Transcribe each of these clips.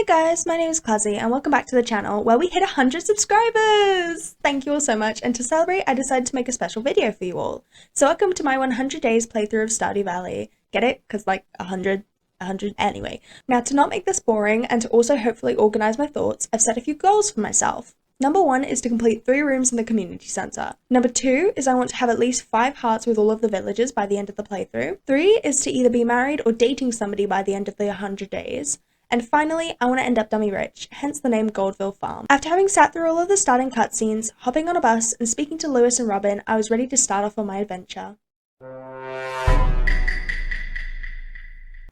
Hey guys, my name is Classy and welcome back to the channel where we hit 100 subscribers! Thank you all so much, and to celebrate I decided to make a special video for you all. So welcome to my 100 days playthrough of Stardew Valley. Get it? Because like 100 anyway. Now to not make this boring and to also hopefully organise my thoughts, I've set a few goals for myself. Number 1 is to complete 3 rooms in the community centre. Number 2 is I want to have at least 5 hearts with all of the villagers by the end of the playthrough. 3 is to either be married or dating somebody by the end of the 100 days. And finally, I want to end up dummy rich, hence the name Goldville Farm. After having sat through all of the starting cutscenes, hopping on a bus, and speaking to Lewis and Robin, I was ready to start off on my adventure.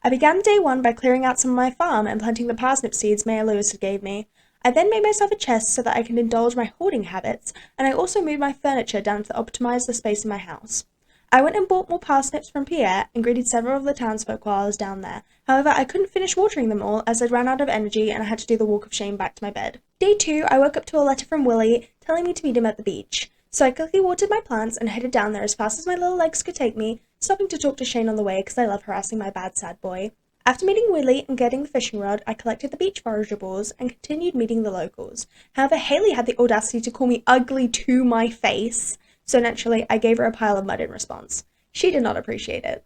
I began day 1 by clearing out some of my farm and planting the parsnip seeds Mayor Lewis had gave me. I then made myself a chest so that I could indulge my hoarding habits, and I also moved my furniture down to optimize the space in my house. I went and bought more parsnips from Pierre and greeted several of the townsfolk while I was down there. However, I couldn't finish watering them all as I'd ran out of energy and I had to do the walk of shame back to my bed. Day 2, I woke up to a letter from Willie telling me to meet him at the beach. So I quickly watered my plants and headed down there as fast as my little legs could take me, stopping to talk to Shane on the way because I love harassing my bad sad boy. After meeting Willie and getting the fishing rod, I collected the beach forageables and continued meeting the locals. However, Haley had the audacity to call me ugly to my face, so naturally I gave her a pile of mud in response. She did not appreciate it.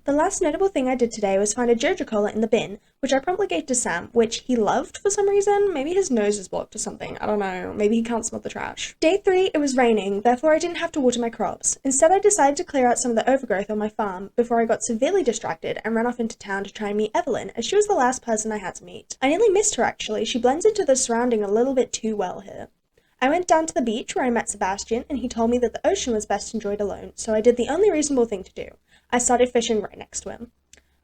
The last notable thing I did today was find a Jojo Cola in the bin, which I promptly gave to Sam, which he loved for some reason. Maybe his nose is blocked or something, I don't know, maybe he can't smell the trash. Day 3, it was raining, therefore I didn't have to water my crops. Instead I decided to clear out some of the overgrowth on my farm before I got severely distracted and ran off into town to try and meet Evelyn, as she was the last person I had to meet. I nearly missed her actually, she blends into the surrounding a little bit too well here. I went down to the beach where I met Sebastian and he told me that the ocean was best enjoyed alone, so I did the only reasonable thing to do. I started fishing right next to him.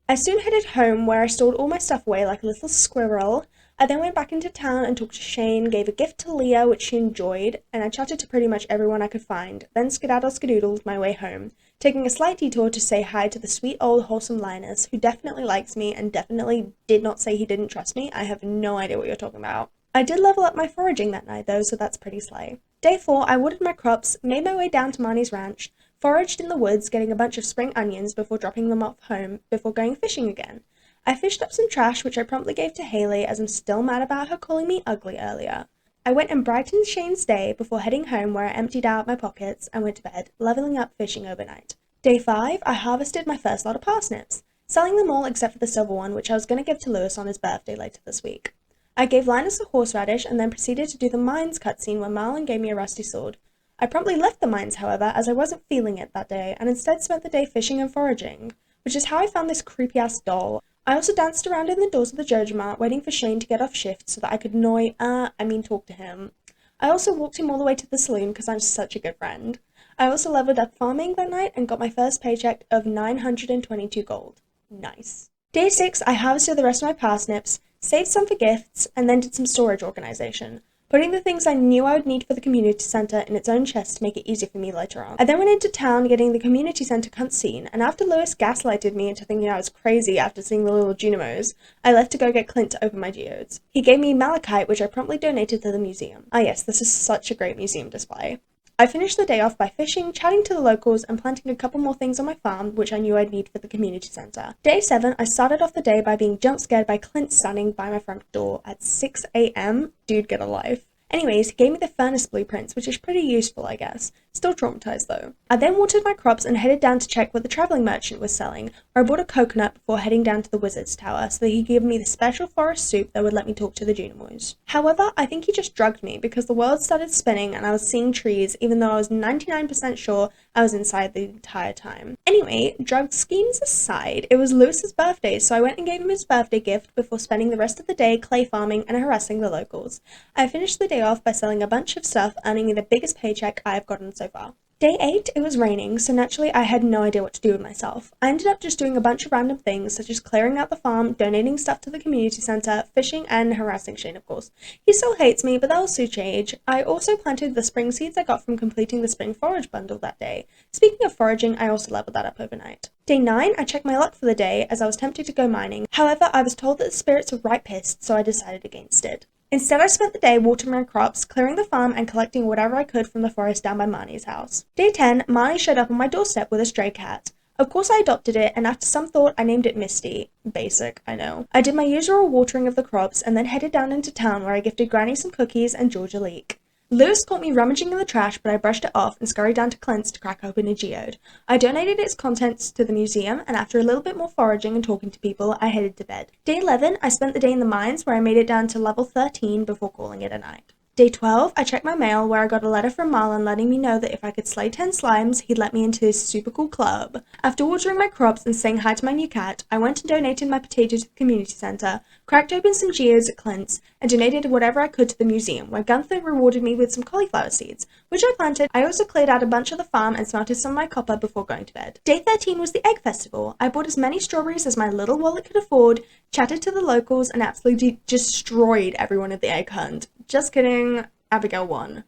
I soon headed home where I stored all my stuff away like a little squirrel. I then went back into town and talked to Shane, gave a gift to Leah which she enjoyed, and I chatted to pretty much everyone I could find, then skedaddled my way home, taking a slight detour to say hi to the sweet old wholesome Linus, who definitely likes me and definitely did not say he didn't trust me. I have no idea what you're talking about. I did level up my foraging that night though, so that's pretty slay. Day 4, I watered my crops, made my way down to Marnie's ranch, foraged in the woods getting a bunch of spring onions before dropping them off home before going fishing again. I fished up some trash which I promptly gave to Haley as I'm still mad about her calling me ugly earlier. I went and brightened Shane's day before heading home where I emptied out my pockets and went to bed, leveling up fishing overnight. Day 5, I harvested my first lot of parsnips, selling them all except for the silver one which I was going to give to Lewis on his birthday later this week. I gave Linus a horseradish and then proceeded to do the mines cutscene where Marlon gave me a rusty sword. I promptly left the mines, however, as I wasn't feeling it that day, and instead spent the day fishing and foraging, which is how I found this creepy-ass doll. I also danced around in the doors of the Jojo Mart, waiting for Shane to get off shift so that I could talk to him. I also walked him all the way to the saloon because I'm such a good friend. I also leveled up farming that night and got my first paycheck of 922 gold. Nice. Day 6, I harvested the rest of my parsnips, saved some for gifts, and then did some storage organization, putting the things I knew I would need for the community centre in its own chest to make it easier for me later on. I then went into town getting the community centre cutscene, and after Lewis gaslighted me into thinking I was crazy after seeing the little Junimos, I left to go get Clint to open my geodes. He gave me malachite, which I promptly donated to the museum. Ah yes, this is such a great museum display. I finished the day off by fishing, chatting to the locals, and planting a couple more things on my farm, which I knew I'd need for the community centre. Day 7, I started off the day by being jump scared by Clint standing by my front door at 6 a.m. Dude, get a life. Anyways, he gave me the furnace blueprints, which is pretty useful, I guess. Still traumatized though. I then watered my crops and headed down to check what the travelling merchant was selling, where I bought a coconut before heading down to the wizard's tower so that he could give me the special forest soup that would let me talk to the Junimos. However, I think he just drugged me because the world started spinning and I was seeing trees even though I was 99% sure I was inside the entire time. Anyway, drug schemes aside, it was Lewis's birthday, so I went and gave him his birthday gift before spending the rest of the day clay farming and harassing the locals. I finished the day off by selling a bunch of stuff, earning me the biggest paycheck I have gotten so far. Day 8, it was raining, so naturally I had no idea what to do with myself. I ended up just doing a bunch of random things, such as clearing out the farm, donating stuff to the community centre, fishing, and harassing Shane, of course. He still hates me, but that will soon change. I also planted the spring seeds I got from completing the spring forage bundle that day. Speaking of foraging, I also leveled that up overnight. Day 9, I checked my luck for the day, as I was tempted to go mining. However, I was told that the spirits were right pissed, so I decided against it. Instead, I spent the day watering my crops, clearing the farm, and collecting whatever I could from the forest down by Marnie's house. Day 10, Marnie showed up on my doorstep with a stray cat. Of course I adopted it, and after some thought I named it Misty. Basic, I know. I did my usual watering of the crops and then headed down into town where I gifted Granny some cookies and George a leek. Lewis caught me rummaging in the trash, but I brushed it off and scurried down to Clint's to crack open a geode. I donated its contents to the museum, and after a little bit more foraging and talking to people, I headed to bed. Day 11, I spent the day in the mines where I made it down to level 13 before calling it a night. Day 12, I checked my mail where I got a letter from Marlon letting me know that if I could slay 10 slimes, he'd let me into his super cool club. After watering my crops and saying hi to my new cat, I went and donated my potatoes to the community centre, cracked open some geodes at Clint's, and donated whatever I could to the museum, where Gunther rewarded me with some cauliflower seeds, which I planted. I also cleared out a bunch of the farm and smelted some of my copper before going to bed. Day 13 was the egg festival. I bought as many strawberries as my little wallet could afford, chatted to the locals, and absolutely destroyed everyone at the egg hunt. Just kidding, Abigail won.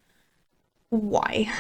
Why?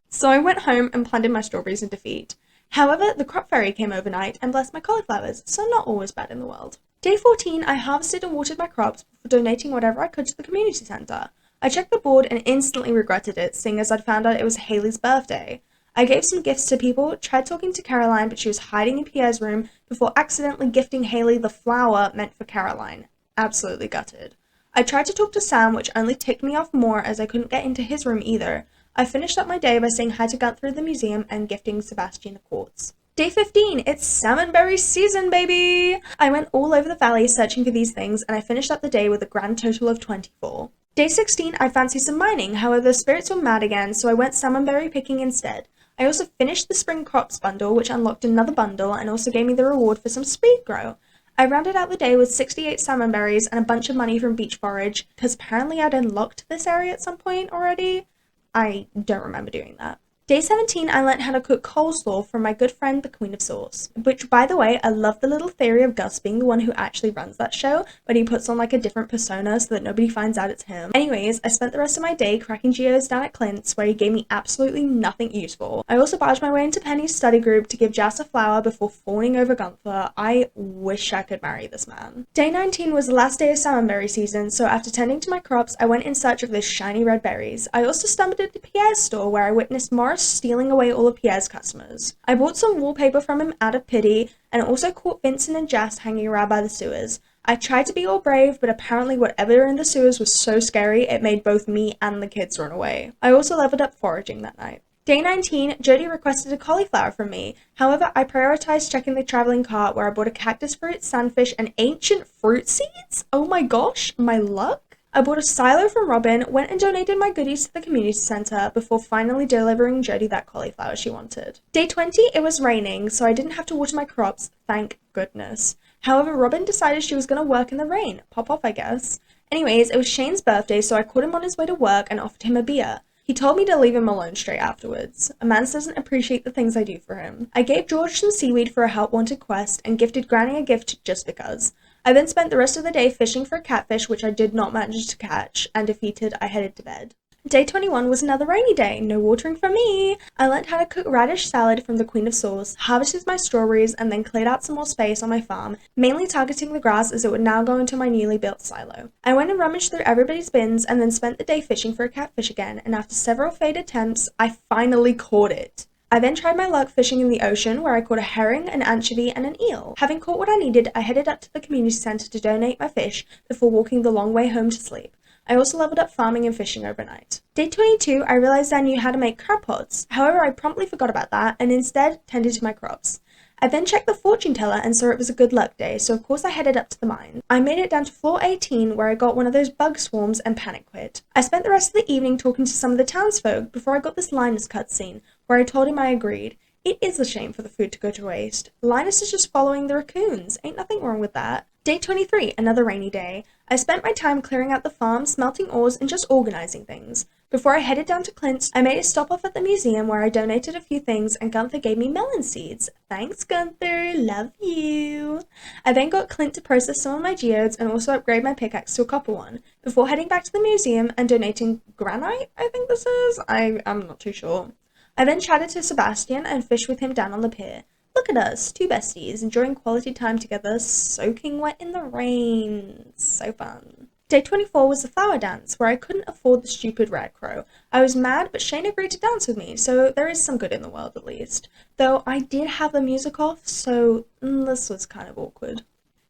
So I went home and planted my strawberries in defeat. However, the crop fairy came overnight and blessed my cauliflowers, so not always bad in the world. Day 14, I harvested and watered my crops before donating whatever I could to the community centre. I checked the board and instantly regretted it, seeing as I'd found out it was Haley's birthday. I gave some gifts to people, tried talking to Caroline, but she was hiding in Pierre's room before accidentally gifting Haley the flower meant for Caroline. Absolutely gutted. I tried to talk to Sam, which only ticked me off more as I couldn't get into his room either. I finished up my day by saying hi to Gunther at the museum and gifting Sebastian a quartz. Day 15, it's salmonberry season, baby! I went all over the valley searching for these things, and I finished up the day with a grand total of 24. Day 16, I fancied some mining, however the spirits were mad again, so I went salmonberry picking instead. I also finished the spring crops bundle, which unlocked another bundle and also gave me the reward for some speed grow. I rounded out the day with 68 salmonberries and a bunch of money from beach forage, because apparently I'd unlocked this area at some point already. I don't remember doing that. Day 17, I learned how to cook coleslaw from my good friend, the Queen of Sauce. Which, by the way, I love the little theory of Gus being the one who actually runs that show, but he puts on like a different persona so that nobody finds out it's him. Anyways, I spent the rest of my day cracking geodes down at Clint's, where he gave me absolutely nothing useful. I also barged my way into Penny's study group to give Jas a flower before fawning over Gunther. I wish I could marry this man. Day 19 was the last day of salmonberry season, so after tending to my crops, I went in search of those shiny red berries. I also stumbled into Pierre's store, where I witnessed Morris stealing away all of Pierre's customers. I bought some wallpaper from him out of pity, and also caught Vincent and Jas hanging around by the sewers. I tried to be all brave, but apparently whatever in the sewers was so scary it made both me and the kids run away. I also leveled up foraging that night. Day 19, Jody requested a cauliflower from me. However, I prioritized checking the traveling cart where I bought a cactus fruit, sandfish, and ancient fruit seeds? Oh my gosh, my luck? I bought a silo from Robin, went and donated my goodies to the community centre before finally delivering Jody that cauliflower she wanted. Day 20, it was raining, so I didn't have to water my crops, thank goodness. However, Robin decided she was going to work in the rain. Pop off, I guess. Anyways, it was Shane's birthday, so I caught him on his way to work and offered him a beer. He told me to leave him alone straight afterwards. A man doesn't appreciate the things I do for him. I gave George some seaweed for a help-wanted quest and gifted Granny a gift just because. I then spent the rest of the day fishing for a catfish, which I did not manage to catch, and defeated, I headed to bed. Day 21 was another rainy day, no watering for me. I learned how to cook radish salad from the Queen of Sauce, harvested my strawberries, and then cleared out some more space on my farm, mainly targeting the grass as it would now go into my newly built silo. I went and rummaged through everybody's bins and then spent the day fishing for a catfish again, and after several failed attempts, I finally caught it. I then tried my luck fishing in the ocean, where I caught a herring, an anchovy, and an eel. Having caught what I needed, I headed up to the community centre to donate my fish before walking the long way home to sleep. I also leveled up farming and fishing overnight. Day 22, I realised I knew how to make crab pots. However, I promptly forgot about that and instead tended to my crops. I then checked the fortune teller and saw it was a good luck day, so of course I headed up to the mine. I made it down to floor 18, where I got one of those bug swarms and panic quit. I spent the rest of the evening talking to some of the townsfolk before I got this Linus cutscene, where I told him I agreed. It is a shame for the food to go to waste. Linus is just following the raccoons. Ain't nothing wrong with that. Day 23, another rainy day. I spent my time clearing out the farm, smelting ores, and just organising things. Before I headed down to Clint's, I made a stop off at the museum where I donated a few things and Gunther gave me melon seeds. Thanks, Gunther. Love you. I then got Clint to process some of my geodes and also upgrade my pickaxe to a copper one, before heading back to the museum and donating granite, I think this is? I'm not too sure. I then chatted to Sebastian and fished with him down on the pier. Look at us, two besties, enjoying quality time together, soaking wet in the rain. So fun. Day 24 was the flower dance, where I couldn't afford the stupid red crow. I was mad, but Shane agreed to dance with me, so there is some good in the world at least. Though I did have the music off, so this was kind of awkward.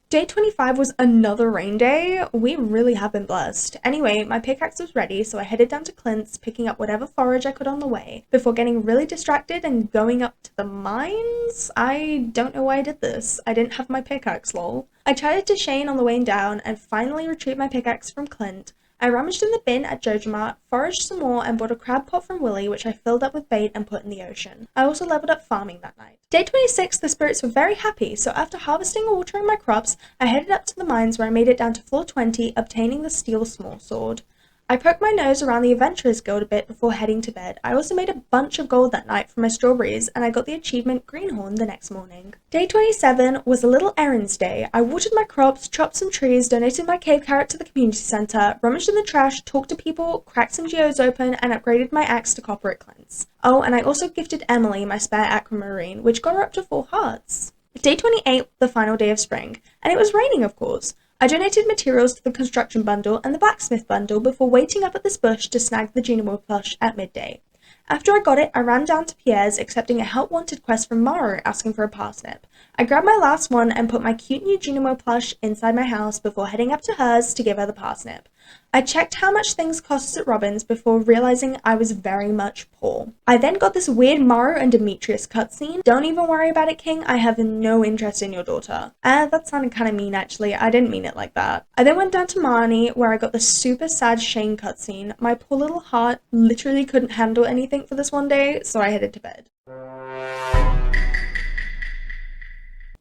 Day 25 was another rain day. We really have been blessed. Anyway, my pickaxe was ready, so I headed down to Clint's, picking up whatever forage I could on the way, before getting really distracted and going up to the mines? I don't know why I did this. I didn't have my pickaxe, lol. I chatted to Shane on the way down and finally retrieved my pickaxe from Clint. I rummaged in the bin at JojaMart, foraged some more, and bought a crab pot from Willie, which I filled up with bait and put in the ocean. I also leveled up farming that night. Day 26, the spirits were very happy, so after harvesting and watering my crops, I headed up to the mines where I made it down to floor 20, obtaining the steel small sword. I poked my nose around the Adventurers Guild a bit before heading to bed. I also made a bunch of gold that night from my strawberries, and I got the achievement Greenhorn the next morning. Day 27 was a little errands day. I watered my crops, chopped some trees, donated my cave carrot to the community centre, rummaged in the trash, talked to people, cracked some geodes open, and upgraded my axe to copper at Clint's. Oh, and I also gifted Emily my spare aquamarine, which got her up to 4 hearts. Day 28 was the final day of spring, and it was raining, of course. I donated materials to the construction bundle and the blacksmith bundle before waiting up at this bush to snag the Junimo plush at midday. After I got it, I ran down to Pierre's, accepting a help wanted quest from Maru asking for a parsnip. I grabbed my last one and put my cute new Junimo plush inside my house before heading up to hers to give her the parsnip. I checked how much things cost at Robin's before realizing I was very much poor. I then got this weird Maru and Demetrius cutscene. Don't even worry about it, King. I have no interest in your daughter. That sounded kind of mean, actually. I didn't mean it like that. I then went down to Marnie, where I got the super sad Shane cutscene. My poor little heart literally couldn't handle anything for this one day, so I headed to bed.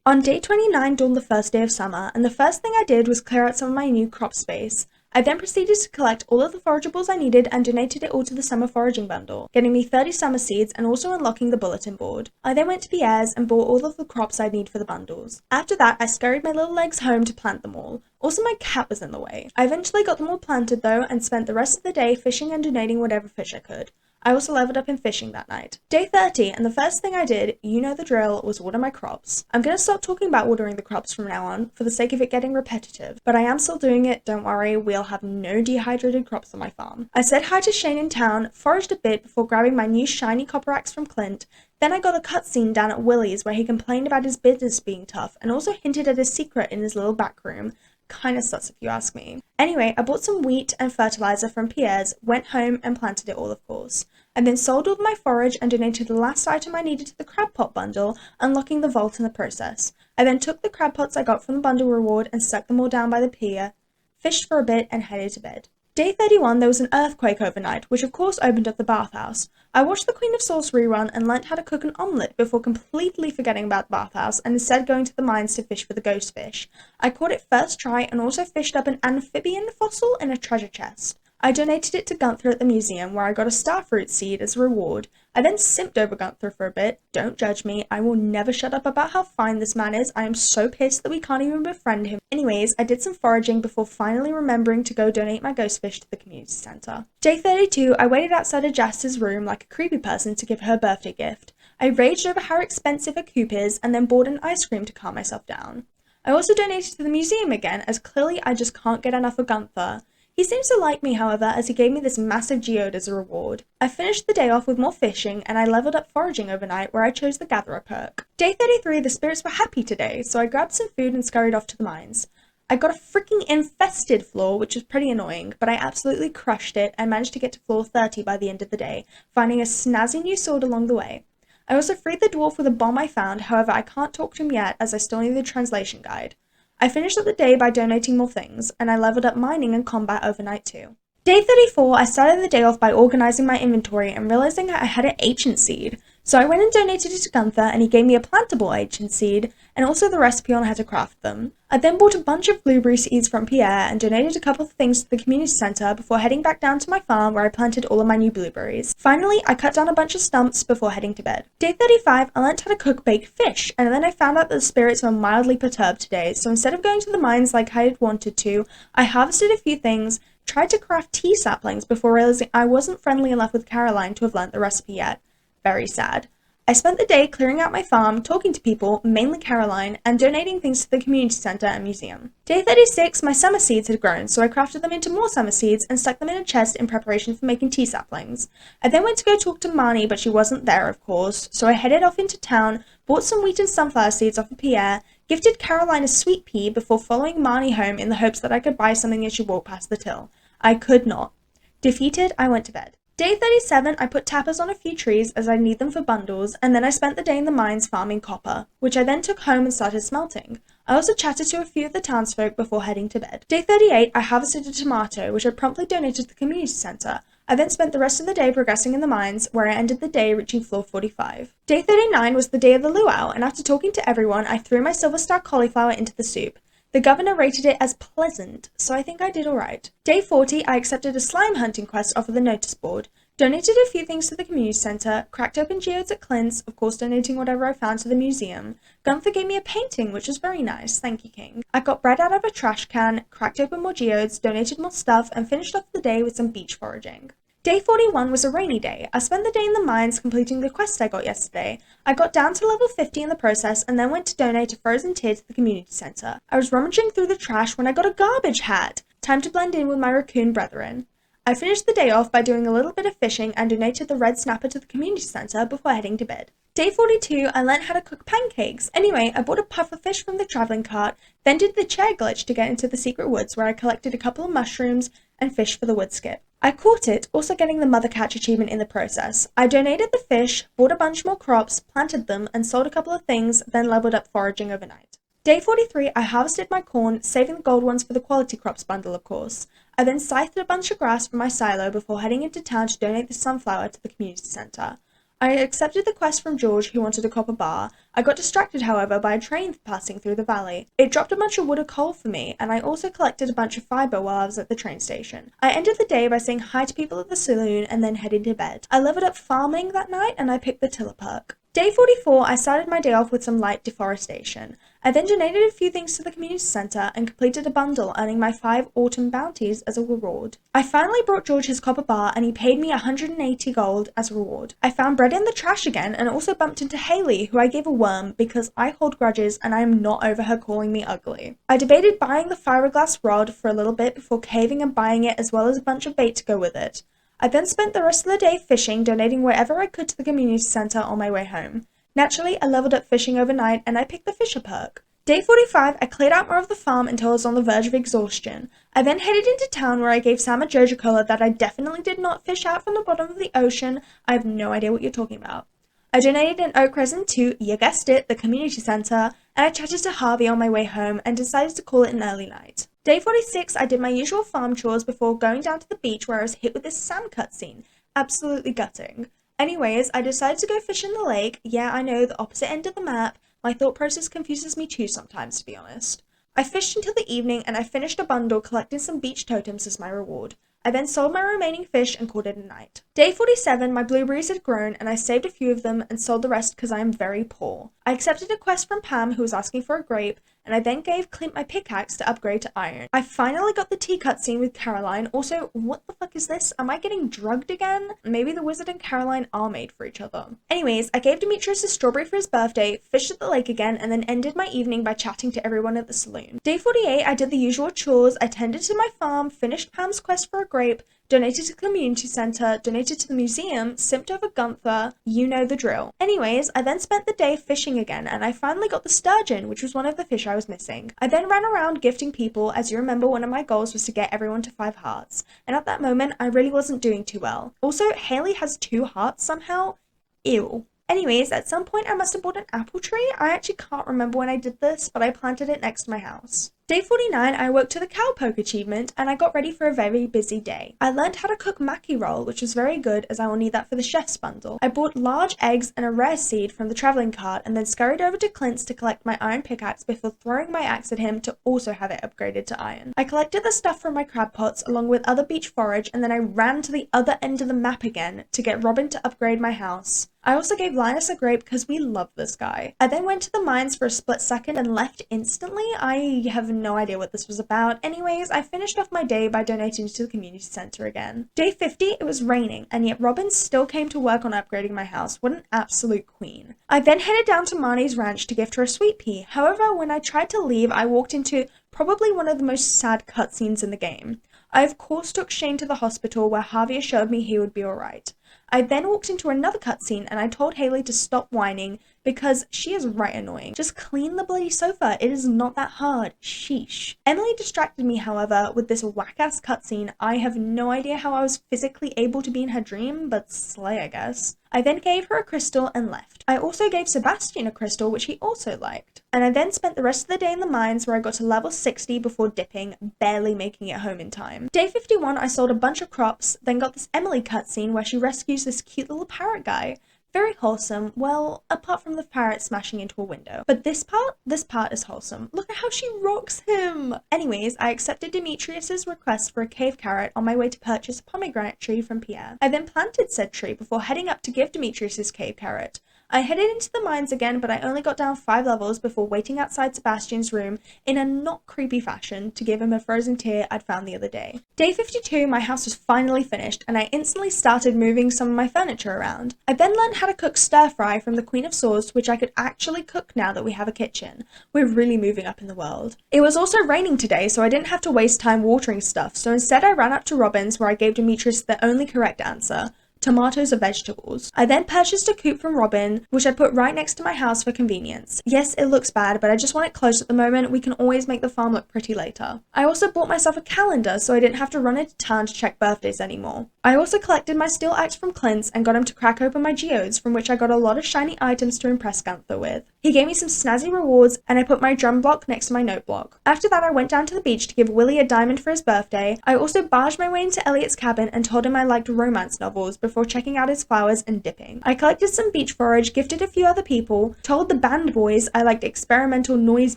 On day 29 dawned the first day of summer, and the first thing I did was clear out some of my new crop space. I then proceeded to collect all of the forageables I needed and donated it all to the summer foraging bundle, getting me 30 summer seeds and also unlocking the bulletin board. I then went to Pierre's and bought all of the crops I'd need for the bundles. After that, I scurried my little legs home to plant them all. Also, my cat was in the way. I eventually got them all planted though and spent the rest of the day fishing and donating whatever fish I could. I also leveled up in fishing that night. Day 30, and the first thing I did, you know the drill, was water my crops. I'm gonna stop talking about watering the crops from now on, for the sake of it getting repetitive, but I am still doing it, don't worry, we'll have no dehydrated crops on my farm. I said hi to Shane in town, foraged a bit before grabbing my new shiny copper axe from Clint, then I got a cutscene down at Willie's where he complained about his business being tough, and also hinted at his secret in his little back room. Kinda sus if you ask me. Anyway, I bought some wheat and fertilizer from Pierre's, went home and planted it all, of course. I then sold all of my forage and donated the last item I needed to the crab pot bundle, unlocking the vault in the process. I then took the crab pots I got from the bundle reward and stuck them all down by the pier, fished for a bit and headed to bed. Day 31, there was an earthquake overnight, which of course opened up the bathhouse. I watched the Queen of Souls rerun and learnt how to cook an omelette before completely forgetting about the bathhouse and instead going to the mines to fish for the ghost fish. I caught it first try and also fished up an amphibian fossil in a treasure chest. I donated it to Gunther at the museum, where I got a starfruit seed as a reward. I then simped over Gunther for a bit. Don't judge me, I will never shut up about how fine this man is. I am so pissed that we can't even befriend him. Anyways, I did some foraging before finally remembering to go donate my ghost fish to the community centre. Day 32, I waited outside of Jasta's room like a creepy person to give her a birthday gift. I raged over how expensive a coupe is and then bought an ice cream to calm myself down. I also donated to the museum again, as clearly I just can't get enough of Gunther. He seems to like me, however, as he gave me this massive geode as a reward. I finished the day off with more fishing, and I leveled up foraging overnight, where I chose the Gatherer perk. Day 33, the spirits were happy today, so I grabbed some food and scurried off to the mines. I got a freaking infested floor, which was pretty annoying, but I absolutely crushed it and managed to get to floor 30 by the end of the day, finding a snazzy new sword along the way. I also freed the dwarf with a bomb I found, however I can't talk to him yet as I still need the translation guide. I finished up the day by donating more things, and I leveled up mining and combat overnight too. Day 34, I started the day off by organising my inventory and realising I had an ancient seed. So I went and donated it to Gunther, and he gave me a plantable ancient seed, and also the recipe on how to craft them. I then bought a bunch of blueberry seeds from Pierre and donated a couple of things to the community centre before heading back down to my farm where I planted all of my new blueberries. Finally, I cut down a bunch of stumps before heading to bed. Day 35, I learnt how to cook baked fish, and then I found out that the spirits were mildly perturbed today, so instead of going to the mines like I had wanted to, I harvested a few things, tried to craft tea saplings before realising I wasn't friendly enough with Caroline to have learnt the recipe yet. Very sad. I spent the day clearing out my farm, talking to people, mainly Caroline, and donating things to the community centre and museum. Day 36, my summer seeds had grown, so I crafted them into more summer seeds and stuck them in a chest in preparation for making tea saplings. I then went to go talk to Marnie, but she wasn't there, of course, so I headed off into town, bought some wheat and sunflower seeds off of Pierre, gifted Caroline a sweet pea before following Marnie home in the hopes that I could buy something as she walked past the till. I could not. Defeated, I went to bed. Day 37, I put tappers on a few trees as I need them for bundles, and then I spent the day in the mines farming copper, which I then took home and started smelting. I also chatted to a few of the townsfolk before heading to bed. Day 38, I harvested a tomato, which I promptly donated to the community centre. I then spent the rest of the day progressing in the mines, where I ended the day reaching floor 45. Day 39 was the day of the luau, and after talking to everyone, I threw my silver star cauliflower into the soup. The governor rated it as pleasant, so I think I did alright. Day 40, I accepted a slime hunting quest off of the notice board, donated a few things to the community centre, cracked open geodes at Clint's, of course donating whatever I found to the museum. Gunther gave me a painting, which was very nice, thank you King. I got bread out of a trash can, cracked open more geodes, donated more stuff, and finished off the day with some beach foraging. Day 41 was a rainy day. I spent the day in the mines completing the quest I got yesterday. I got down to level 50 in the process and then went to donate a frozen tear to the community centre. I was rummaging through the trash when I got a garbage hat. Time to blend in with my raccoon brethren. I finished the day off by doing a little bit of fishing and donated the red snapper to the community centre before heading to bed. Day 42, I learned how to cook pancakes. Anyway, I bought a puffer fish from the travelling cart, then did the chair glitch to get into the secret woods where I collected a couple of mushrooms and fish for the wood skip. I caught it, also getting the mother catch achievement in the process. I donated the fish, bought a bunch more crops, planted them, and sold a couple of things, then leveled up foraging overnight. Day 43, I harvested my corn, saving the gold ones for the quality crops bundle, of course. I then scythed a bunch of grass from my silo before heading into town to donate the sunflower to the community centre. I accepted the quest from George, who wanted a copper bar. I got distracted, however, by a train passing through the valley. It dropped a bunch of wood or coal for me, and I also collected a bunch of fibre while I was at the train station. I ended the day by saying hi to people at the saloon and then heading to bed. I leveled up farming that night, and I picked the tiller perk. Day 44, I started my day off with some light deforestation. I then donated a few things to the community centre and completed a bundle, earning my 5 autumn bounties as a reward. I finally brought George his copper bar and he paid me 180 gold as a reward. I found bread in the trash again and also bumped into Haley, who I gave a worm because I hold grudges and I am not over her calling me ugly. I debated buying the fiberglass rod for a little bit before caving and buying it as well as a bunch of bait to go with it. I then spent the rest of the day fishing, donating wherever I could to the community centre on my way home. Naturally, I leveled up fishing overnight and I picked the fisher perk. Day 45, I cleared out more of the farm until I was on the verge of exhaustion. I then headed into town where I gave Sam a Jojo Cola that I definitely did not fish out from the bottom of the ocean. I have no idea what you're talking about. I donated an oak resin to, you guessed it, the community centre, and I chatted to Harvey on my way home and decided to call it an early night. Day 46, I did my usual farm chores before going down to the beach where I was hit with this Sam cutscene. Absolutely gutting. Anyways, I decided to go fish in the lake. Yeah, I know, the opposite end of the map. My thought process confuses me too sometimes, to be honest. I fished until the evening and I finished a bundle collecting some beach totems as my reward. I then sold my remaining fish and called it a night. Day 47, my blueberries had grown and I saved a few of them and sold the rest because I am very poor. I accepted a quest from Pam who was asking for a grape and I then gave Clint my pickaxe to upgrade to iron. I finally got the tea cutscene with Caroline. Also, what the fuck is this? Am I getting drugged again? Maybe the wizard and Caroline are made for each other. Anyways, I gave Demetrius a strawberry for his birthday, fished at the lake again, and then ended my evening by chatting to everyone at the saloon. Day 48, I did the usual chores. I tended to my farm, finished Pam's quest for a grape, donated to the community centre, donated to the museum, simped over Gunther, you know the drill. Anyways, I then spent the day fishing again and I finally got the sturgeon, which was one of the fish I was missing. I then ran around gifting people. As you remember, one of my goals was to get everyone to 5 hearts, and at that moment I really wasn't doing too well. Also, Haley has 2 hearts somehow. Ew. Anyways, at some point I must have bought an apple tree. I actually can't remember when I did this, but I planted it next to my house. Day 49, I woke to the cowpoke achievement and I got ready for a very busy day. I learned how to cook maki roll, which was very good as I will need that for the chef's bundle. I bought large eggs and a rare seed from the travelling cart and then scurried over to Clint's to collect my iron pickaxe before throwing my axe at him to also have it upgraded to iron. I collected the stuff from my crab pots along with other beach forage and then I ran to the other end of the map again to get Robin to upgrade my house. I also gave Linus a grape because we love this guy. I then went to the mines for a split second and left instantly. I have no idea what this was about. Anyways, I finished off my day by donating to the community center again. Day 50, it was raining, and yet Robin still came to work on upgrading my house. What an absolute queen. I then headed down to Marnie's ranch to gift her a sweet pea. However, when I tried to leave, I walked into probably one of the most sad cutscenes in the game. I of course took Shane to the hospital where Harvey assured me he would be alright. I then walked into another cutscene and I told Haley to stop whining because she is right annoying. Just clean the bloody sofa. It is not that hard. Sheesh. Emily distracted me, however, with this whack-ass cutscene. I have no idea how I was physically able to be in her dream, but slay, I guess. I then gave her a crystal and left. I also gave Sebastian a crystal, which he also liked. And I then spent the rest of the day in the mines where I got to level 60 before dipping, barely making it home in time. Day 51, I sold a bunch of crops, then got this Emily cutscene where she rescues this cute little parrot guy. Very wholesome, well, apart from the parrot smashing into a window. But this part is wholesome. Look at how she rocks him! Anyways, I accepted Demetrius's request for a cave carrot on my way to purchase a pomegranate tree from Pierre. I then planted said tree before heading up to give Demetrius's cave carrot. I headed into the mines again, but I only got down 5 levels before waiting outside Sebastian's room in a not creepy fashion to give him a frozen tear I'd found the other day. Day 52, my house was finally finished, and I instantly started moving some of my furniture around. I then learned how to cook stir fry from the Queen of Swords, which I could actually cook now that we have a kitchen. We're really moving up in the world. It was also raining today, so I didn't have to waste time watering stuff, so instead I ran up to Robin's where I gave Demetrius the only correct answer. Tomatoes are vegetables. I then purchased a coop from Robin, which I put right next to my house for convenience. Yes, it looks bad, but I just want it closed at the moment. We can always make the farm look pretty later. I also bought myself a calendar so I didn't have to run into town to check birthdays anymore. I also collected my steel axe from Clint's and got him to crack open my geodes, from which I got a lot of shiny items to impress Gunther with. He gave me some snazzy rewards, and I put my drum block next to my note block. After that, I went down to the beach to give Willie a diamond for his birthday. I also barged my way into Elliot's cabin and told him I liked romance novels before checking out his flowers and dipping. I collected some beach forage, gifted a few other people, told the band boys I liked experimental noise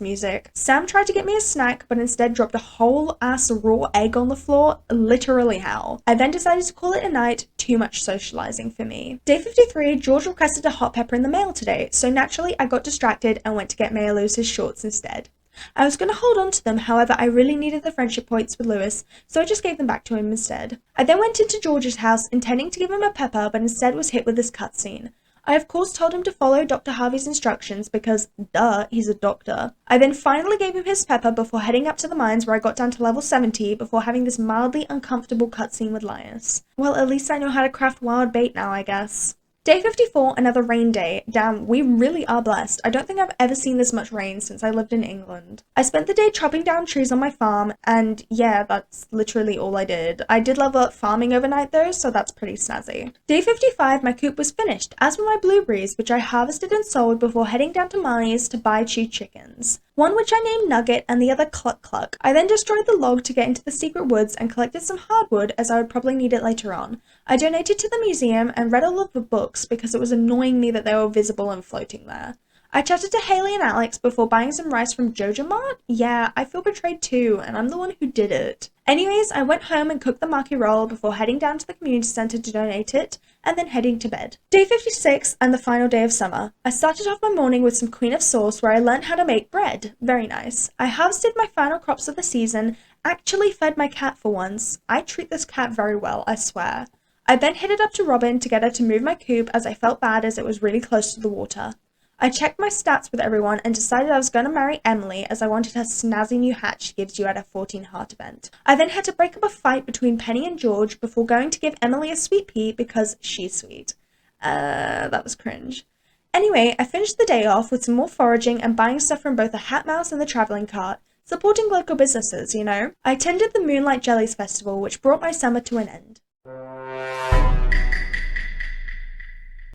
music. Sam tried to get me a snack, but instead dropped a whole ass raw egg on the floor. Literally how. I then decided to call it a night. Too much socializing for me. Day 53, George requested a hot pepper in the mail today, so naturally I got distracted and went to get Maya Lewis's shorts instead. I was going to hold on to them, however I really needed the friendship points with Lewis, so I just gave them back to him instead. I then went into George's house intending to give him a pepper, but instead was hit with this cutscene. I of course told him to follow Dr. Harvey's instructions because, duh, he's a doctor. I then finally gave him his pepper before heading up to the mines where I got down to level 70 before having this mildly uncomfortable cutscene with Linus. Well, at least I know how to craft wild bait now, I guess. Day 54, another rain day. Damn, we really are blessed. I don't think I've ever seen this much rain since I lived in England. I spent the day chopping down trees on my farm, and yeah, that's literally all I did. I did level up farming overnight though, so that's pretty snazzy. Day 55, my coop was finished, as were my blueberries, which I harvested and sold before heading down to Marnie's to buy 2 chickens. One which I named Nugget and the other Cluck Cluck. I then destroyed the log to get into the secret woods and collected some hardwood as I would probably need it later on. I donated to the museum and read all of the books because it was annoying me that they were visible and floating there. I chatted to Haley and Alex before buying some rice from Jojo Mart. Yeah, I feel betrayed too, and I'm the one who did it. Anyways, I went home and cooked the maki roll before heading down to the community center to donate it, and then heading to bed. Day 56 and the final day of summer. I started off my morning with some Queen of Sauce where I learned how to make bread. Very nice. I harvested my final crops of the season, actually fed my cat for once. I treat this cat very well, I swear. I then headed up to Robin to get her to move my coop as I felt bad as it was really close to the water. I checked my stats with everyone and decided I was going to marry Emily as I wanted her snazzy new hat she gives you at a 14 Heart event. I then had to break up a fight between Penny and George before going to give Emily a sweet pea because she's sweet. That was cringe. Anyway, I finished the day off with some more foraging and buying stuff from both the Hat Mouse and the travelling cart, supporting local businesses, you know. I attended the Moonlight Jellies Festival, which brought my summer to an end.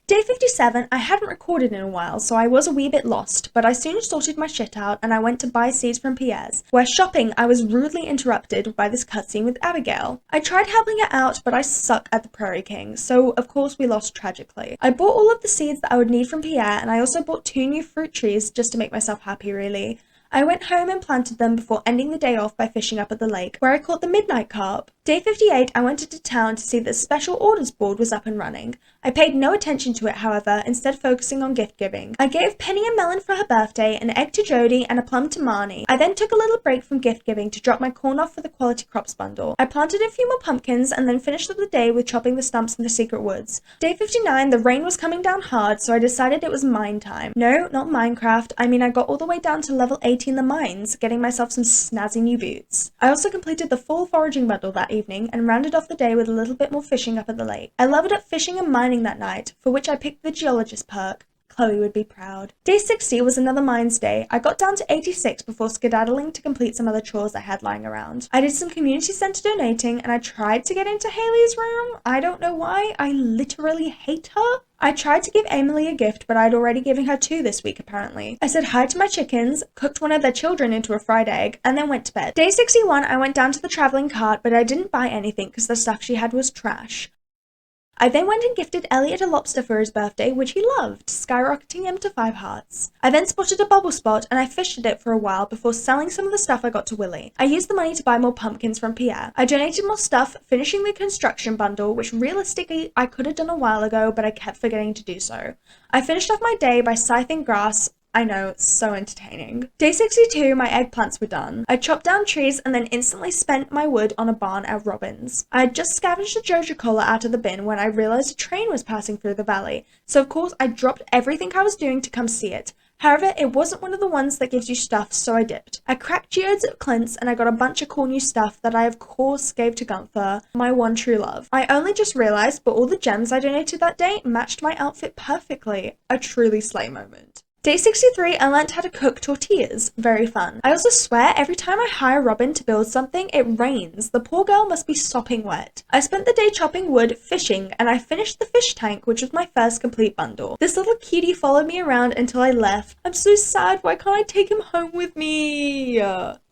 Day 57, I hadn't recorded in a while, so I was a wee bit lost, but I soon sorted my shit out and I went to buy seeds from Pierre's, where shopping I was rudely interrupted by this cutscene with Abigail. I tried helping her out, but I suck at the Prairie King, so of course we lost tragically. I bought all of the seeds that I would need from Pierre, and I also bought 2 new fruit trees just to make myself happy really. I went home and planted them before ending the day off by fishing up at the lake, where I caught the midnight carp. Day 58, I went into town to see that the special orders board was up and running. I paid no attention to it, however, instead focusing on gift giving. I gave Penny a melon for her birthday, an egg to Jody, and a plum to Marnie. I then took a little break from gift giving to drop my corn off for the quality crops bundle. I planted a few more pumpkins and then finished up the day with chopping the stumps in the secret woods. Day 59, the rain was coming down hard, so I decided it was mine time. No, not Minecraft. I mean, I got all the way down to level 80 in the mines, getting myself some snazzy new boots. I also completed the full foraging bundle that evening and rounded off the day with a little bit more fishing up at the lake. I leveled up fishing and mining that night, for which I picked the geologist perk. Chloe would be proud. Day 60 was another mines day. I got down to 86 before skedaddling to complete some other chores I had lying around. I did some community center donating and I tried to get into Haley's room. I don't know why. I literally hate her. I tried to give Emily a gift, but I'd already given her 2 this week apparently. I said hi to my chickens, cooked one of their children into a fried egg, and then went to bed. Day 61, I went down to the traveling cart, but I didn't buy anything because the stuff she had was trash. I then went and gifted Elliot a lobster for his birthday, which he loved, skyrocketing him to 5 hearts. I then spotted a bubble spot and I fished at it for a while before selling some of the stuff I got to Willie. I used the money to buy more pumpkins from Pierre. I donated more stuff, finishing the construction bundle, which realistically I could have done a while ago, but I kept forgetting to do so. I finished off my day by scything grass. I know, it's so entertaining. Day 62, my eggplants were done. I chopped down trees and then instantly spent my wood on a barn at Robin's. I had just scavenged a Joja Cola out of the bin when I realized a train was passing through the valley, so of course I dropped everything I was doing to come see it. However, it wasn't one of the ones that gives you stuff, so I dipped. I cracked geodes at Clint's and I got a bunch of cool new stuff that I of course gave to Gunther, my one true love. I only just realized, but all the gems I donated that day matched my outfit perfectly. A truly slay moment. Day 63, I learnt how to cook tortillas. Very fun. I also swear every time I hire Robin to build something, it rains. The poor girl must be sopping wet. I spent the day chopping wood, fishing, and I finished the fish tank, which was my first complete bundle. This little cutie followed me around until I left. I'm so sad, why can't I take him home with me?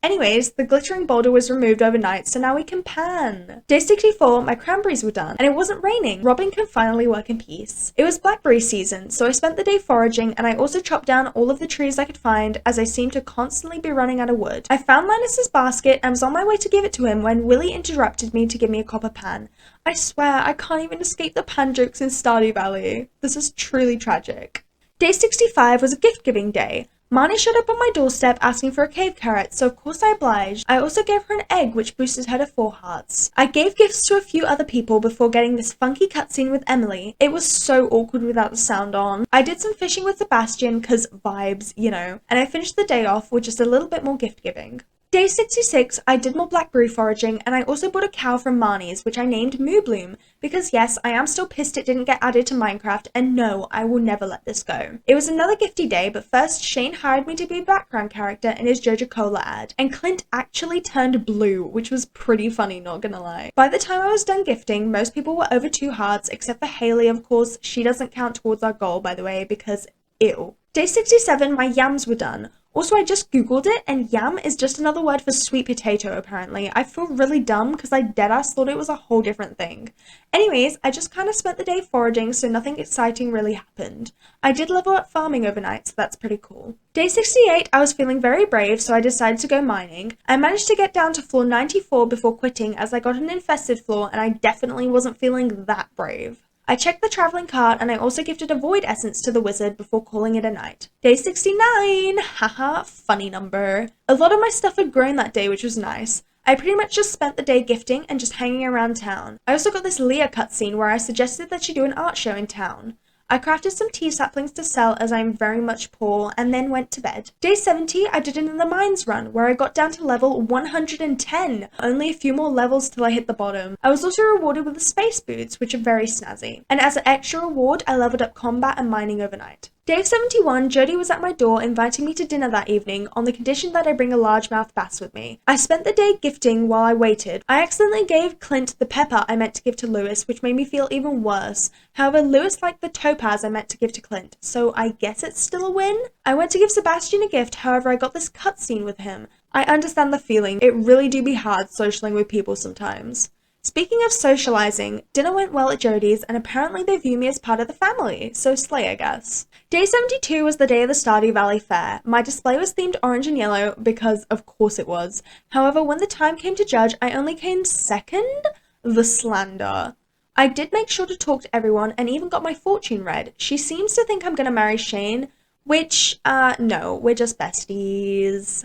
Anyways, the glittering boulder was removed overnight, so now we can pan. Day 64, my cranberries were done, and it wasn't raining. Robin can finally work in peace. It was blackberry season, so I spent the day foraging, and I also chopped down all of the trees I could find, as I seemed to constantly be running out of wood. I found Linus's basket and was on my way to give it to him when Willie interrupted me to give me a copper pan. I swear, I can't even escape the pan jokes in Stardew Valley. This is truly tragic. Day 65 was a gift-giving day. Marnie showed up on my doorstep asking for a cave carrot, so of course I obliged. I also gave her an egg, which boosted her to 4 hearts. I gave gifts to a few other people before getting this funky cutscene with Emily. It was so awkward without the sound on. I did some fishing with Sebastian, cause vibes, you know, and I finished the day off with just a little bit more gift giving. Day 66, I did more blackberry foraging, and I also bought a cow from Marnie's, which I named Moo Bloom, because yes, I am still pissed it didn't get added to Minecraft, and no, I will never let this go. It was another gifty day, but first, Shane hired me to be a background character in his Joja Cola ad, and Clint actually turned blue, which was pretty funny, not gonna lie. By the time I was done gifting, most people were over 2 hearts, except for Haley, of course. She doesn't count towards our goal, by the way, because ew. Day 67, my yams were done. Also, I just googled it, and yam is just another word for sweet potato, apparently. I feel really dumb because I deadass thought it was a whole different thing. Anyways, I just kind of spent the day foraging, so nothing exciting really happened. I did level up farming overnight, so that's pretty cool. Day 68, I was feeling very brave, so I decided to go mining. I managed to get down to floor 94 before quitting, as I got an infested floor, and I definitely wasn't feeling that brave. I checked the traveling cart and I also gifted a void essence to the wizard before calling it a night. Day 69! Haha, funny number. A lot of my stuff had grown that day, which was nice. I pretty much just spent the day gifting and just hanging around town. I also got this Leah cutscene where I suggested that she do an art show in town. I crafted some tea saplings to sell as I am very much poor, and then went to bed. Day 70, I did another mines run, where I got down to level 110. Only a few more levels till I hit the bottom. I was also rewarded with the space boots, which are very snazzy. And as an extra reward, I leveled up combat and mining overnight. Day 71, Jody was at my door inviting me to dinner that evening on the condition that I bring a largemouth bass with me. I spent the day gifting while I waited. I accidentally gave Clint the pepper I meant to give to Lewis, which made me feel even worse. However, Lewis liked the topaz I meant to give to Clint, so I guess it's still a win? I went to give Sebastian a gift, however I got this cutscene with him. I understand the feeling, it really do be hard socialing with people sometimes. Speaking of socializing, dinner went well at Jodie's and apparently they view me as part of the family, so slay I guess. Day 72 was the day of the Stardew Valley Fair. My display was themed orange and yellow because of course it was. However, when the time came to judge, I only came second? The slander. I did make sure to talk to everyone and even got my fortune read. She seems to think I'm gonna marry Shane, which, no, we're just besties.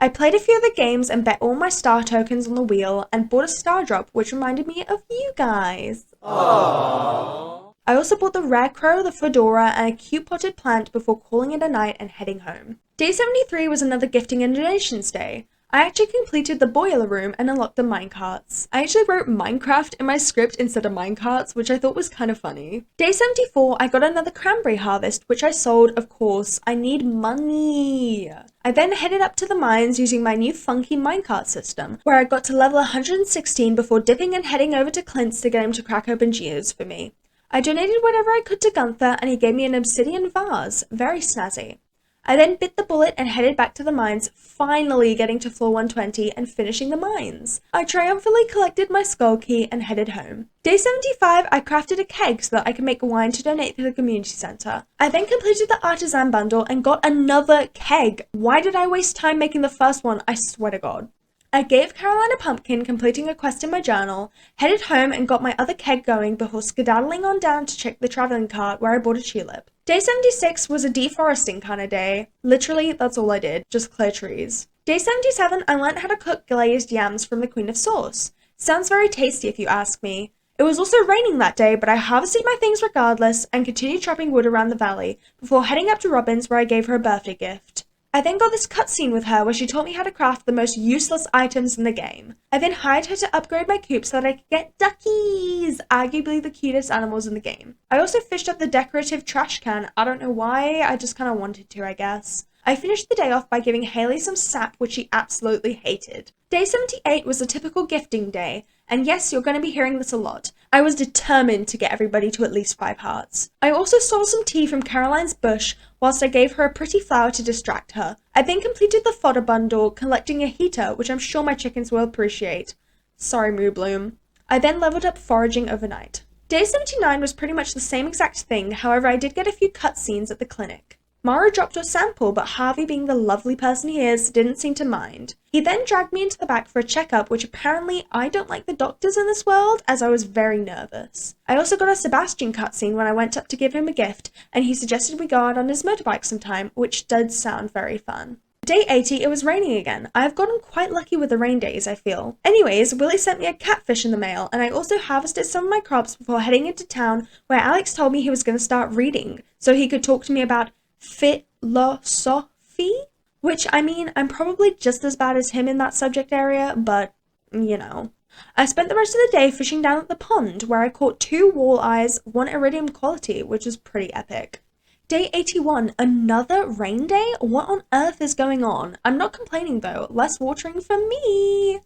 I played a few of the games and bet all my star tokens on the wheel and bought a star drop, which reminded me of you guys. Aww. I also bought the rare crow, the fedora, and a cute potted plant before calling it a night and heading home. Day 73 was another gifting and donations day. I actually completed the boiler room and unlocked the minecarts. I actually wrote Minecraft in my script instead of minecarts, which I thought was kind of funny. Day 74, I got another cranberry harvest, which I sold, of course. I need money. I then headed up to the mines using my new funky minecart system, where I got to level 116 before dipping and heading over to Clint's to get him to crack open geos for me. I donated whatever I could to Gunther, and he gave me an obsidian vase. Very snazzy. I then bit the bullet and headed back to the mines, finally getting to floor 120 and finishing the mines. I triumphantly collected my skull key and headed home. Day 75, I crafted a keg so that I could make wine to donate to the community centre. I then completed the artisan bundle and got another keg. Why did I waste time making the first one? I swear to God. I gave Caroline a pumpkin, completing a quest in my journal, headed home and got my other keg going before skedaddling on down to check the travelling cart where I bought a tulip. Day 76 was a deforesting kind of day. Literally, that's all I did, just clear trees. Day 77, I learned how to cook glazed yams from the Queen of Sauce. Sounds very tasty if you ask me. It was also raining that day, but I harvested my things regardless and continued chopping wood around the valley before heading up to Robin's where I gave her a birthday gift. I then got this cutscene with her where she taught me how to craft the most useless items in the game. I then hired her to upgrade my coop so that I could get duckies, arguably the cutest animals in the game. I also fished up the decorative trash can. I don't know why, I just kind of wanted to, I guess. I finished the day off by giving Haley some sap, which she absolutely hated. Day 78 was a typical gifting day, and yes, you're going to be hearing this a lot. I was determined to get everybody to at least 5 hearts. I also stole some tea from Caroline's bush whilst I gave her a pretty flower to distract her. I then completed the fodder bundle, collecting a heater, which I'm sure my chickens will appreciate. Sorry, Moo Bloom. I then leveled up foraging overnight. Day 79 was pretty much the same exact thing, however I did get a few cutscenes at the clinic. Mara dropped a sample, but Harvey, being the lovely person he is, didn't seem to mind. He then dragged me into the back for a checkup, which apparently I don't like the doctors in this world, as I was very nervous. I also got a Sebastian cutscene when I went up to give him a gift, and he suggested we go out on his motorbike sometime, which did sound very fun. Day 80, it was raining again. I've gotten quite lucky with the rain days, I feel. Anyways, Willie sent me a catfish in the mail, and I also harvested some of my crops before heading into town, where Alex told me he was going to start reading, so he could talk to me about philosophy, which, I mean, I'm probably just as bad as him in that subject area, but, you know. I spent the rest of the day fishing down at the pond, where I caught 2 walleyes, 1 iridium quality, which was pretty epic. Day 81, another rain day? What on earth is going on? I'm not complaining though, less watering for me.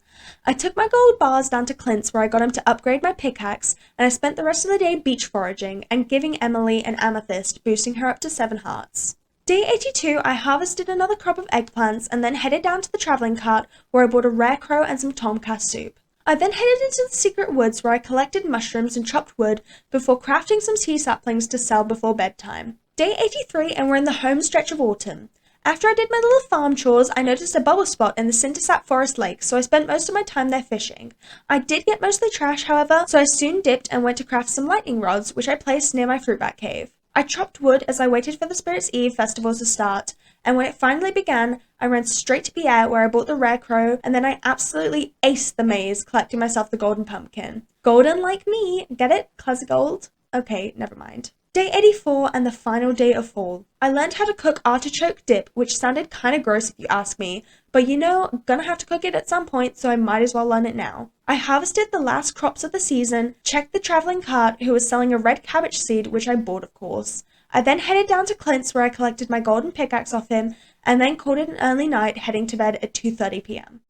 I took my gold bars down to Clint's where I got him to upgrade my pickaxe, and I spent the rest of the day beach foraging and giving Emily an amethyst, boosting her up to 7 hearts. Day 82, I harvested another crop of eggplants and then headed down to the travelling cart where I bought a rare crow and some tomcat soup. I then headed into the secret woods where I collected mushrooms and chopped wood before crafting some tea saplings to sell before bedtime. Day 83, and we're in the home stretch of autumn. After I did my little farm chores, I noticed a bubble spot in the Cindersap Forest Lake, so I spent most of my time there fishing. I did get mostly trash, however, so I soon dipped and went to craft some lightning rods, which I placed near my fruitbat cave. I chopped wood as I waited for the Spirits' Eve festival to start, and when it finally began, I ran straight to Pierre where I bought the rare crow, and then I absolutely aced the maze, collecting myself the golden pumpkin. Golden like me, get it? Classic gold? Okay, never mind. Day 84 and the final day of fall. I learned how to cook artichoke dip, which sounded kinda gross if you ask me, but you know, gonna have to cook it at some point, so I might as well learn it now. I harvested the last crops of the season, checked the travelling cart who was selling a red cabbage seed, which I bought of course. I then headed down to Clint's where I collected my golden pickaxe off him, and then called it an early night, heading to bed at 2:30 p.m.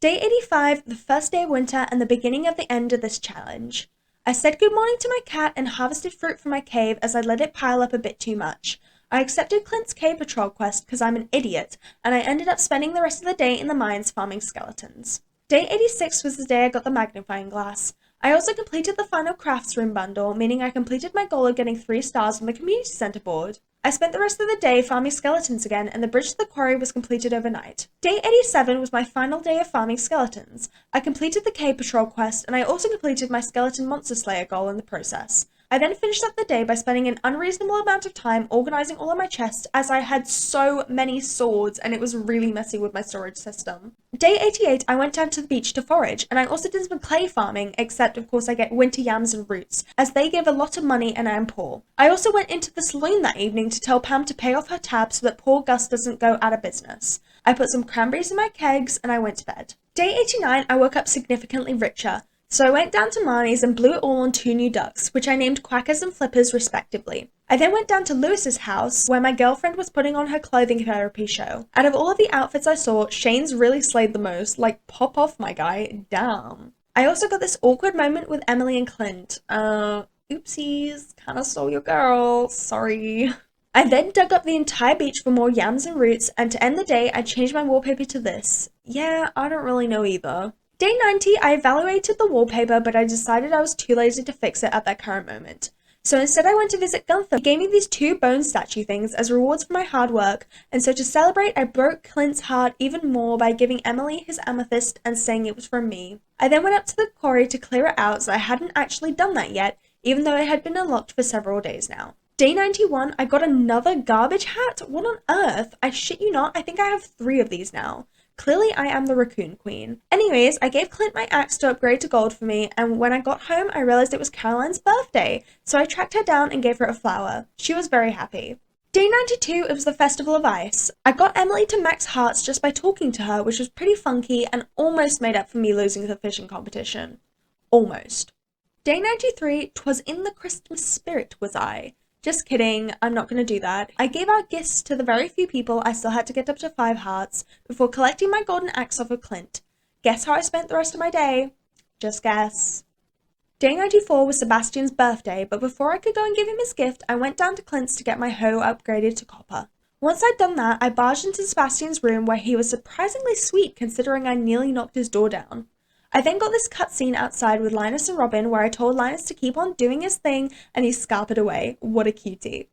Day 85, the first day of winter and the beginning of the end of this challenge. I said good morning to my cat and harvested fruit from my cave as I let it pile up a bit too much. I accepted Clint's cave patrol quest because I'm an idiot, and I ended up spending the rest of the day in the mines farming skeletons. Day 86 was the day I got the magnifying glass. I also completed the final crafts room bundle, meaning I completed my goal of getting 3 stars on the community center board. I spent the rest of the day farming skeletons again, and the bridge to the quarry was completed overnight. Day 87 was my final day of farming skeletons. I completed the cave patrol quest, and I also completed my skeleton monster slayer goal in the process. I then finished up the day by spending an unreasonable amount of time organizing all of my chests as I had so many swords and it was really messy with my storage system. Day 88, I went down to the beach to forage, and I also did some clay farming, except of course I get winter yams and roots, as they give a lot of money and I am poor. I also went into the saloon that evening to tell Pam to pay off her tab so that poor Gus doesn't go out of business. I put some cranberries in my kegs and I went to bed. Day 89, I woke up significantly richer. So I went down to Marnie's and blew it all on 2 new ducks, which I named Quackers and Flippers respectively. I then went down to Lewis's house, where my girlfriend was putting on her clothing therapy show. Out of all of the outfits I saw, Shane's really slayed the most. Like, pop off, my guy. Damn. I also got this awkward moment with Emily and Clint. Oopsies. Kinda stole your girl. Sorry. I then dug up the entire beach for more yams and roots, and to end the day, I changed my wallpaper to this. Yeah, I don't really know either. Day 90, I evaluated the wallpaper, but I decided I was too lazy to fix it at that current moment. So instead I went to visit Gunther. He gave me these 2 bone statue things as rewards for my hard work, and so to celebrate I broke Clint's heart even more by giving Emily his amethyst and saying it was from me. I then went up to the quarry to clear it out, so I hadn't actually done that yet, even though it had been unlocked for several days now. Day 91, I got another garbage hat? What on earth? I shit you not, I think I have 3 of these now. Clearly, I am the raccoon queen. Anyways, I gave Clint my axe to upgrade to gold for me, and when I got home, I realized it was Caroline's birthday, so I tracked her down and gave her a flower. She was very happy. Day 92, it was the Festival of Ice. I got Emily to max hearts just by talking to her, which was pretty funky and almost made up for me losing the fishing competition. Almost. Day 93, 'twas in the Christmas spirit was I. Just kidding, I'm not going to do that. I gave out gifts to the very few people I still had to get up to 5 hearts before collecting my golden axe off of Clint. Guess how I spent the rest of my day? Just guess. Day 94 was Sebastian's birthday, but before I could go and give him his gift, I went down to Clint's to get my hoe upgraded to copper. Once I'd done that, I barged into Sebastian's room where he was surprisingly sweet considering I nearly knocked his door down. I then got this cutscene outside with Linus and Robin where I told Linus to keep on doing his thing and he scarpered away. What a cutie.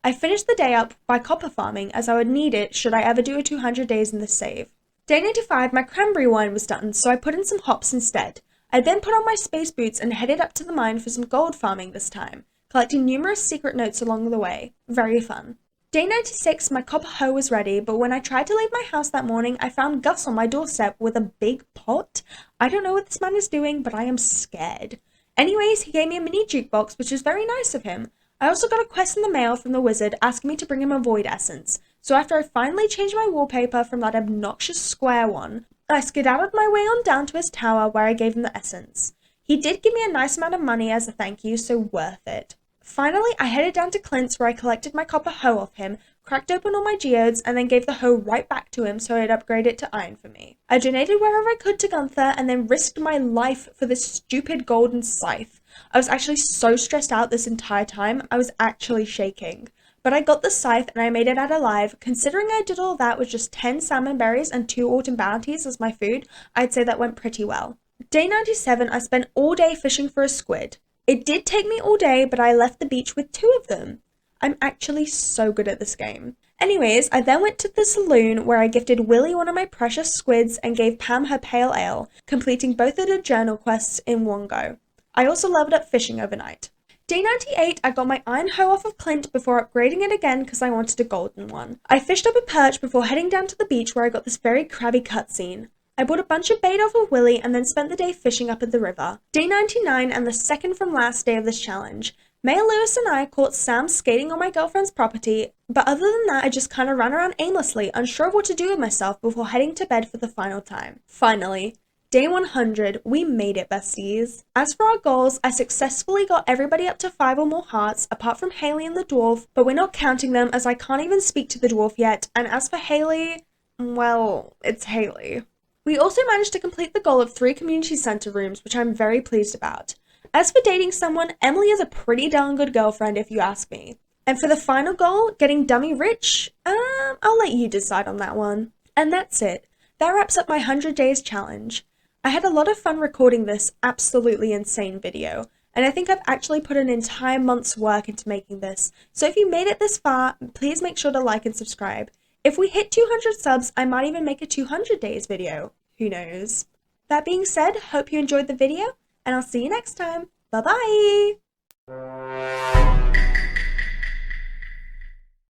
I finished the day up by copper farming as I would need it should I ever do a 200 days in this save. Day 95, my cranberry wine was done, so I put in some hops instead. I then put on my space boots and headed up to the mine for some gold farming this time, collecting numerous secret notes along the way. Very fun. Day 96, my copper hoe was ready, but when I tried to leave my house that morning, I found Gus on my doorstep with a big pot. I don't know what this man is doing, but I am scared. Anyways, he gave me a mini jukebox, which was very nice of him. I also got a quest in the mail from the wizard asking me to bring him a void essence. So after I finally changed my wallpaper from that obnoxious square one, I skedaddled my way on down to his tower where I gave him the essence. He did give me a nice amount of money as a thank you, so worth it. Finally, I headed down to Clint's where I collected my copper hoe off him, cracked open all my geodes, and then gave the hoe right back to him so he'd upgrade it to iron for me. I donated wherever I could to Gunther and then risked my life for this stupid golden scythe. I was actually so stressed out this entire time, I was actually shaking. But I got the scythe and I made it out alive. Considering I did all that with just 10 salmon berries and 2 autumn bounties as my food, I'd say that went pretty well. Day 97, I spent all day fishing for a squid. It did take me all day, but I left the beach with 2 of them. I'm actually so good at this game. Anyways, I then went to the saloon where I gifted Willy one of my precious squids and gave Pam her pale ale, completing both of the journal quests in one go. I also leveled up fishing overnight. Day 98, I got my iron hoe off of Clint before upgrading it again because I wanted a golden one. I fished up a perch before heading down to the beach where I got this very crabby cutscene. I bought a bunch of bait off of Willy and then spent the day fishing up at the river. Day 99 and the second from last day of this challenge. Maya Lewis and I caught Sam skating on my girlfriend's property, but other than that I just kind of ran around aimlessly, unsure of what to do with myself before heading to bed for the final time. Finally, Day 100, we made it, besties. As for our goals, I successfully got everybody up to 5 or more hearts, apart from Haley and the dwarf, but we're not counting them as I can't even speak to the dwarf yet, and as for Haley, well, it's Haley. We also managed to complete the goal of 3 community center rooms, which I'm very pleased about. As for dating someone, Emily is a pretty darn good girlfriend if you ask me. And for the final goal, getting dummy rich, I'll let you decide on that one. And that's it. That wraps up my 100 days challenge. I had a lot of fun recording this absolutely insane video, and I think I've actually put an entire month's work into making this. So if you made it this far, please make sure to like and subscribe. If we hit 200 subs, I might even make a 200 days video. Who knows? That being said, hope you enjoyed the video, and I'll see you next time. Bye-bye!